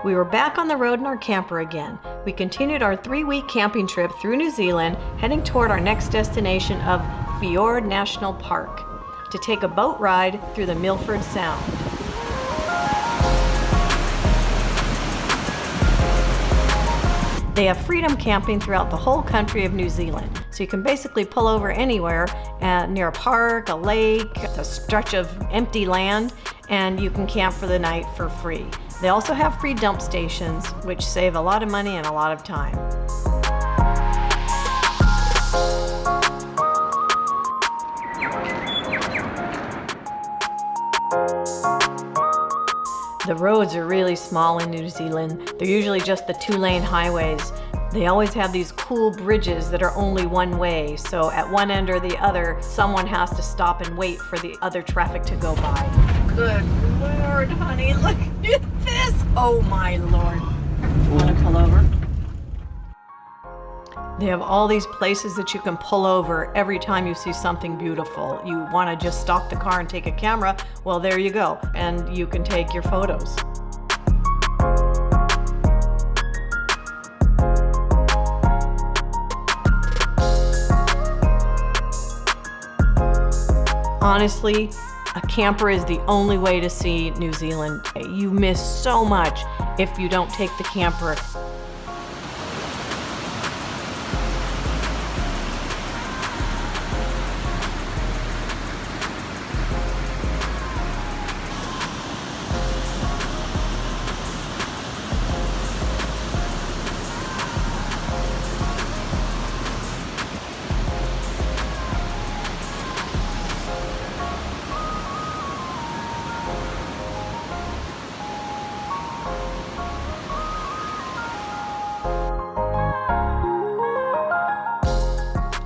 We were back on the road in our camper again. We continued our 3-week camping trip through New Zealand, heading toward our next destination of Fjord National Park to take a boat ride through the Milford Sound. They have freedom camping throughout the whole country of New Zealand. So you can basically pull over anywhere near a park, a lake, a stretch of empty land, and you can camp for the night for free. They also have free dump stations, which save a lot of money and a lot of time. The roads are really small in New Zealand. They're usually just the 2-lane highways. They always have these cool bridges that are only one way, so at one end or the other, someone has to stop and wait for the other traffic to go by. Good Lord, honey, look at this! Oh my Lord. Want to pull over? They have all these places that you can pull over every time you see something beautiful. You want to just stop the car and take a camera, well, there you go, and you can take your photos. Honestly, a camper is the only way to see New Zealand. You miss so much if you don't take the camper.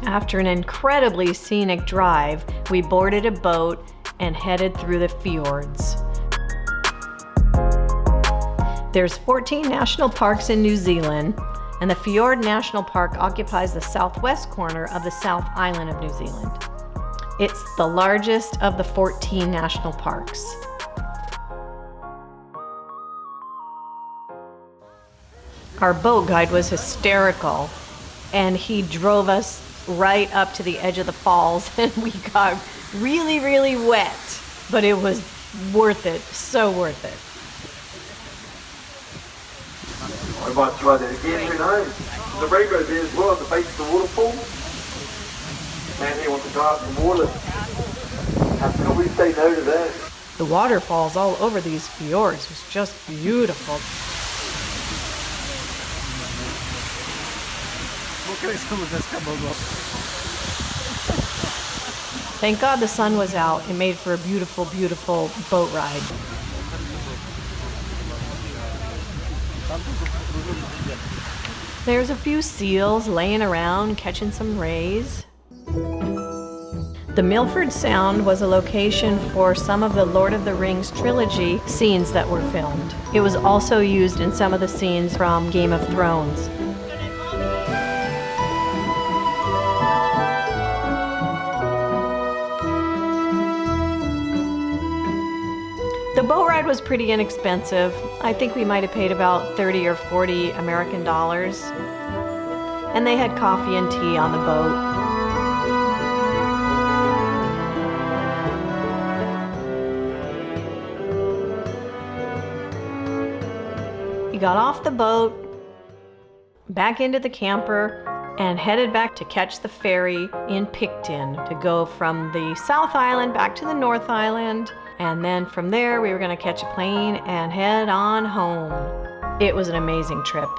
After an incredibly scenic drive, we boarded a boat and headed through the fjords. There's 14 national parks in New Zealand, and the Fjord National Park occupies the southwest corner of the South Island of New Zealand. It's the largest of the 14 national parks. Our boat guide was hysterical, and he drove us right up to the edge of the falls, and we got really, really wet, but it was worth it, so worth it. I might try that again, who knows? The rainbow's there as well at the base of the waterfall. Man here wants to go out some water. How can we say no to that? The waterfalls all over these fjords was just beautiful. Thank God the sun was out. It made for a beautiful, beautiful boat ride. There's a few seals laying around catching some rays. The Milford Sound was a location for some of the Lord of the Rings trilogy scenes that were filmed. It was also used in some of the scenes from Game of Thrones. The boat ride was pretty inexpensive. I think we might have paid about 30 or 40 American dollars. And they had coffee and tea on the boat. We got off the boat, back into the camper, and headed back to catch the ferry in Picton to go from the South Island back to the North Island. And then from there, we were going to catch a plane and head on home. It was an amazing trip.